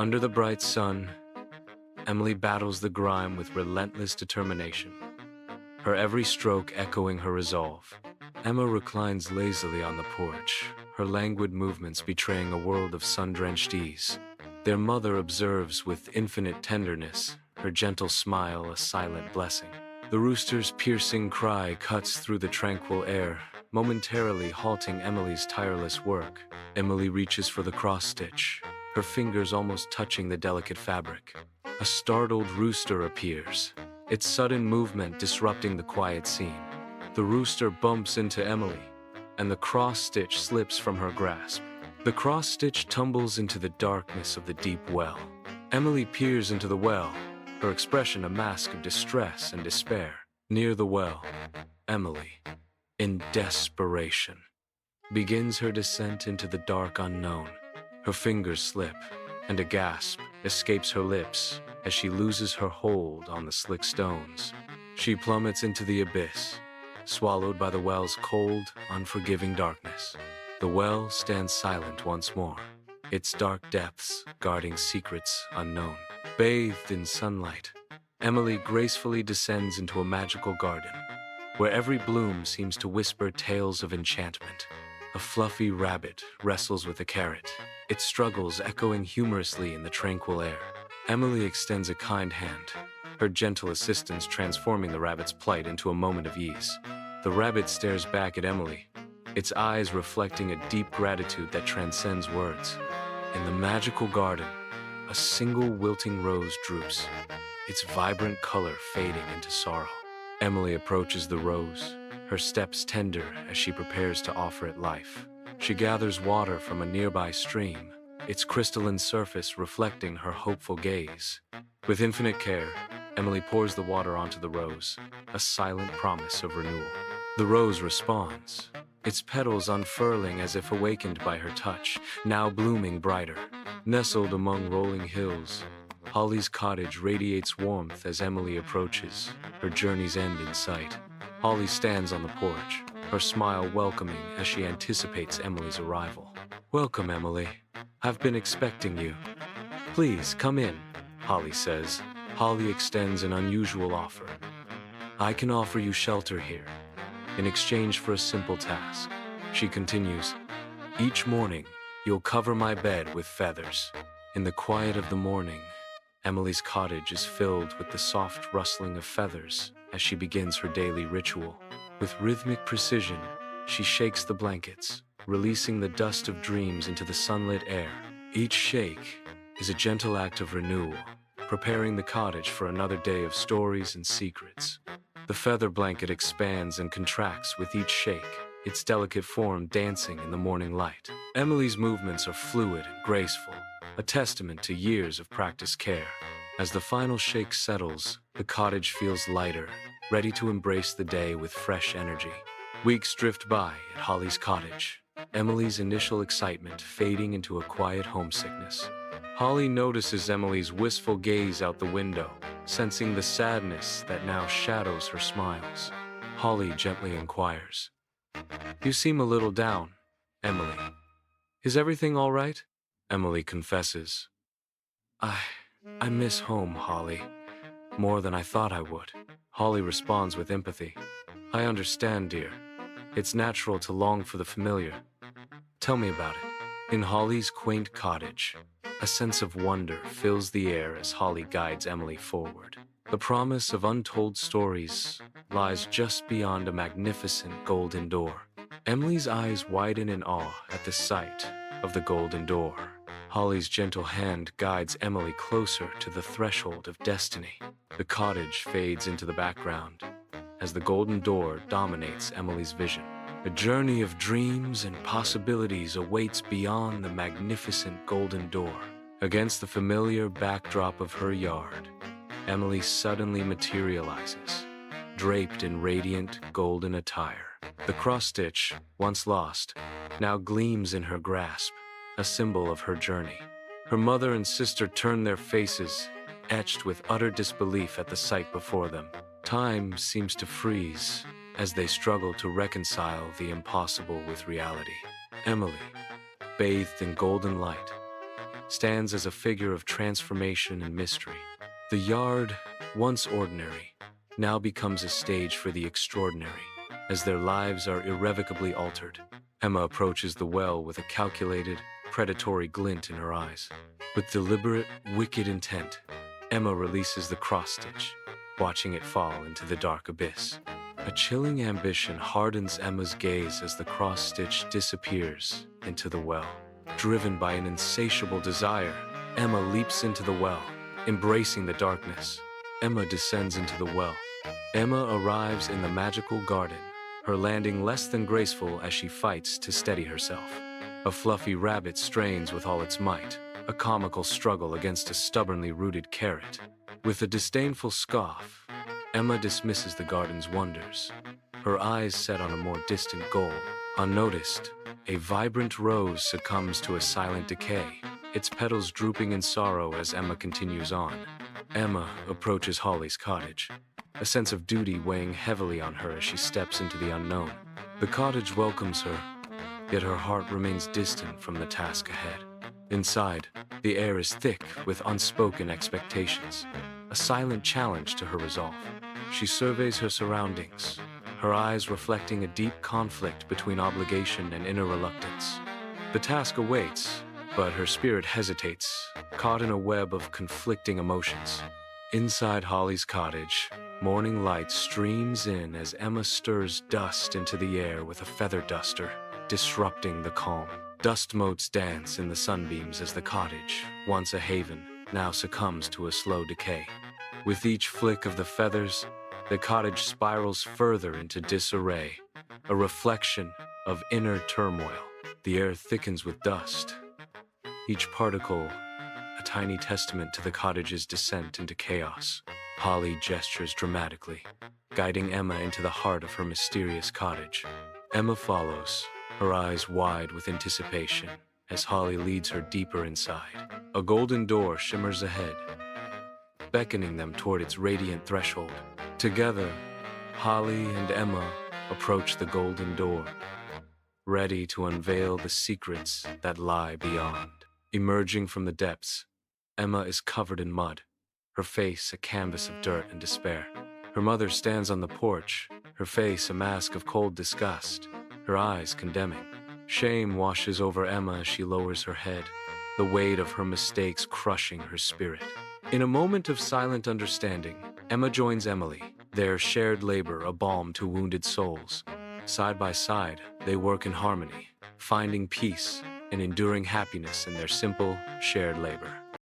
Under the bright sun, Emily battles the grime with relentless determination, her every stroke echoing her resolve. Emma reclines lazily on the porch, her languid movements betraying a world of sun-drenched ease. Their mother observes with infinite tenderness, her gentle smile a silent blessing. The rooster's piercing cry cuts through the tranquil air, momentarily halting Emily's tireless work. Emily reaches for the cross-stitch, her fingers almost touching the delicate fabric. A startled rooster appears, its sudden movement disrupting the quiet scene. The rooster bumps into Emily, and the cross-stitch slips from her grasp. The cross-stitch tumbles into the darkness of the deep well. Emily peers into the well, her expression a mask of distress and despair. Near the well, Emily, in desperation, begins her descent into the dark unknown. Her fingers slip, and a gasp escapes her lips as she loses her hold on the slick stones. She plummets into the abyss, swallowed by the well's cold, unforgiving darkness. The well stands silent once more, its dark depths guarding secrets unknown. Bathed in sunlight, Emily gracefully descends into a magical garden, where every bloom seems to whisper tales of enchantment. A fluffy rabbit wrestles with a carrot, its struggles echoing humorously in the tranquil air. Emily extends a kind hand, her gentle assistance transforming the rabbit's plight into a moment of ease. The rabbit stares back at Emily, its eyes reflecting a deep gratitude that transcends words. In the magical garden, a single wilting rose droops, its vibrant color fading into sorrow. Emily approaches the rose, her steps tender as she prepares to offer it life. She gathers water from a nearby stream, its crystalline surface reflecting her hopeful gaze. With infinite care, Emily pours the water onto the rose, a silent promise of renewal. The rose responds, its petals unfurling as if awakened by her touch, now blooming brighter. Nestled among rolling hills, Holly's cottage radiates warmth as Emily approaches, her journey's end in sight. Holly stands on the porch, her smile welcoming as she anticipates Emily's arrival. "Welcome, Emily. I've been expecting you. Please, come in," Holly says. Holly extends an unusual offer. "I can offer you shelter here, in exchange for a simple task." She continues, "Each morning, you'll cover my bed with feathers." In the quiet of the morning, Emily's cottage is filled with the soft rustling of feathers as she begins her daily ritual. With rhythmic precision, she shakes the blankets, releasing the dust of dreams into the sunlit air. Each shake is a gentle act of renewal, preparing the cottage for another day of stories and secrets. The feather blanket expands and contracts with each shake, its delicate form dancing in the morning light. Emily's movements are fluid and graceful, a testament to years of practiced care. As the final shake settles, the cottage feels lighter, ready to embrace the day with fresh energy. Weeks drift by at Holly's cottage, Emily's initial excitement fading into a quiet homesickness. Holly notices Emily's wistful gaze out the window, sensing the sadness that now shadows her smiles. Holly gently inquires, "You seem a little down, Emily. Is everything all right?" Emily confesses, I miss home, Holly, more than I thought I would." Holly responds with empathy. "I understand, dear. It's natural to long for the familiar. Tell me about it." In Holly's quaint cottage, a sense of wonder fills the air as Holly guides Emily forward. The promise of untold stories lies just beyond a magnificent golden door. Emily's eyes widen in awe at the sight of the golden door. Holly's gentle hand guides Emily closer to the threshold of destiny. The cottage fades into the background as the golden door dominates Emily's vision. A journey of dreams and possibilities awaits beyond the magnificent golden door. Against the familiar backdrop of her yard, Emily suddenly materializes, draped in radiant golden attire. The cross-stitch, once lost, now gleams in her grasp, a symbol of her journey. Her mother and sister turn their faces, etched with utter disbelief at the sight before them. Time seems to freeze as they struggle to reconcile the impossible with reality. Emily, bathed in golden light, stands as a figure of transformation and mystery. The yard, once ordinary, now becomes a stage for the extraordinary, as their lives are irrevocably altered. Emma approaches the well with a calculated, predatory glint in her eyes. With deliberate, wicked intent, Emma releases the cross-stitch, watching it fall into the dark abyss. A chilling ambition hardens Emma's gaze as the cross-stitch disappears into the well. Driven by an insatiable desire, Emma leaps into the well, embracing the darkness. Emma descends into the well. Emma arrives in the magical garden, her landing less than graceful as she fights to steady herself. A fluffy rabbit strains with all its might, a comical struggle against a stubbornly rooted carrot. With a disdainful scoff, Emma dismisses the garden's wonders, her eyes set on a more distant goal. Unnoticed, a vibrant rose succumbs to a silent decay, its petals drooping in sorrow as Emma continues on. Emma approaches Holly's cottage, a sense of duty weighing heavily on her as she steps into the unknown. The cottage welcomes her, yet her heart remains distant from the task ahead. Inside, the air is thick with unspoken expectations, a silent challenge to her resolve. She surveys her surroundings, her eyes reflecting a deep conflict between obligation and inner reluctance. The task awaits, but her spirit hesitates, caught in a web of conflicting emotions. Inside Holly's cottage, morning light streams in as Emma stirs dust into the air with a feather duster, disrupting the calm. Dust motes dance in the sunbeams as the cottage, once a haven, now succumbs to a slow decay. With each flick of the feathers, the cottage spirals further into disarray, a reflection of inner turmoil. The air thickens with dust, each particle a tiny testament to the cottage's descent into chaos. Holly gestures dramatically, guiding Emma into the heart of her mysterious cottage. Emma follows, her eyes wide with anticipation, as Holly leads her deeper inside. A golden door shimmers ahead, beckoning them toward its radiant threshold. Together, Holly and Emma approach the golden door, ready to unveil the secrets that lie beyond. Emerging from the depths, Emma is covered in mud, her face a canvas of dirt and despair. Her mother stands on the porch, her face a mask of cold disgust, her eyes condemning. Shame washes over Emma as she lowers her head, the weight of her mistakes crushing her spirit. In a moment of silent understanding, Emma joins Emily, their shared labor a balm to wounded souls. Side by side, they work in harmony, finding peace and enduring happiness in their simple, shared labor.